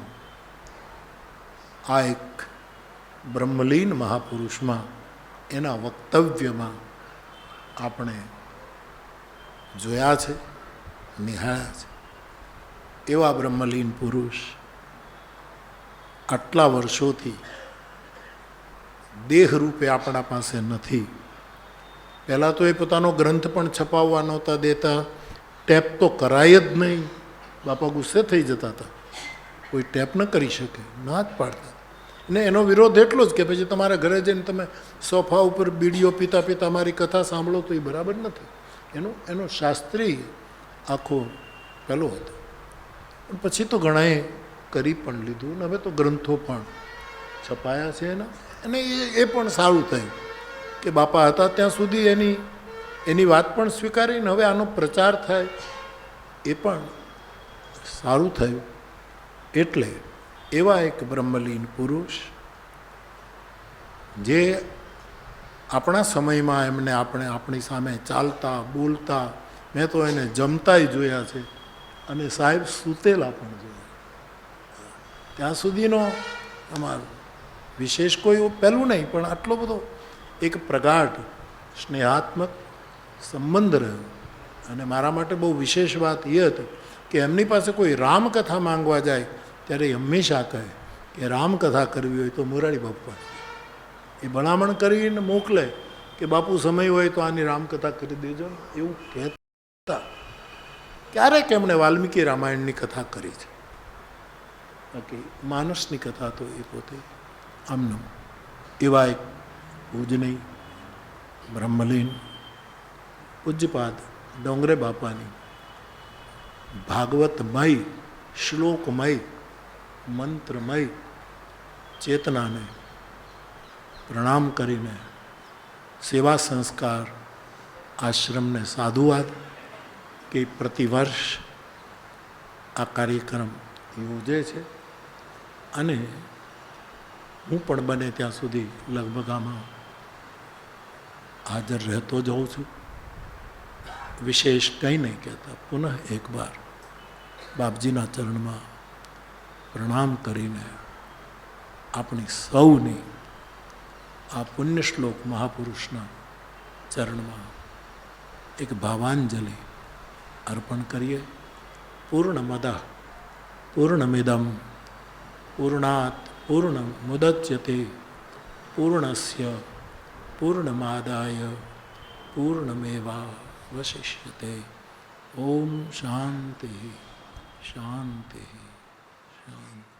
આ એક બ્રહ્મલીન મહાપુરુષમાં એના વક્તવ્યમાં આપણે જોયા છે, નિહાળ્યા છે. એવા બ્રહ્મલીન પુરુષ આટલા વર્ષોથી દેહરૂપે આપણા પાસે નથી. પહેલાં તો એ પોતાનો ગ્રંથ પણ છપાવવા નહોતા દેતા, ટેપ તો કરાય જ નહીં, બાપા ગુસ્સે થઈ જતા હતા, કોઈ ટેપ ન કરી શકે, ના જ પાડતા. ને એનો વિરોધ એટલો જ કે પછી તમારા ઘરે જઈને તમે સોફા ઉપર બીડીઓ પીતા પીતા મારી કથા સાંભળો તો એ બરાબર નથી. એનો શાસ્ત્રી આખો પહેલો હતો. પણ પછી તો ઘણાએ કરી પણ લીધું ને હવે તો ગ્રંથો પણ છપાયા છે એના, અને એ પણ સારું થયું કે બાપા હતા ત્યાં સુધી એની વાત પણ સ્વીકારીને હવે આનો પ્રચાર થાય, એ પણ સારું થયું. એટલે એવા એક બ્રહ્મલીન પુરુષ જે આપણા સમયમાં એમને આપણી સામે ચાલતા બોલતા, મેં તો એને જમતાય જોયા છે અને સાહેબ સૂતેલા પણ જોયા. ત્યાં સુધીનો અમારો વિશેષ કોઈ પહેલું નહીં, પણ આટલો બધો એક પ્રગાઢ સ્નેહાત્મક સંબંધ રહ્યો. અને મારા માટે બહુ વિશેષ વાત એ હતી કે એમની પાસે કોઈ રામકથા માંગવા જાય ત્યારે એ હંમેશા કહે કે રામકથા કરવી હોય તો મોરારી બાપા એ ભલામણ કરીને મોકલે કે બાપુ સમય હોય તો આની રામકથા કરી દેજો ને, એવું કહેતા ક્યારેક એમણે વાલ્મીકી રામાયણની કથા કરી છે, બાકી માનસની કથા તો એ પોતે આમનું. એવા એક પૂજનીય બ્રહ્મલીન પૂજ્યપાદ ડોંગરે બાપાની ભાગવતમય, શ્લોકમય, મંત્રમય ચેતનાને પ્રણામ કરીને સેવા સંસ્કાર આશ્રમને સાધુવાદ કે પ્રતિવર્ષ આ કાર્યક્રમ યોજે છે. અને હું પણ બને ત્યાં સુધી લગભગ આમાં હાજર રહેતો જાઉં છું. વિશેષ કંઈ નહીં કહેતા, પુનઃ એકવાર બાપજીના ચરણમાં પ્રણામ કરીને આપણી સૌની આ પુણ્ય શ્લોક મહાપુરુષના ચરણમાં એક ભાવાંજલિ અર્પણ કરીએ. પૂર્ણમદ પૂર્ણમિદમ પૂર્ણાત પૂર્ણ મુદચ્યતે પૂર્ણસ્ય પૂર્ણમાદાય પૂર્ણમેવાવશિષ્યતે. ઓમ શાંતિ શાંતિ શાંતિ.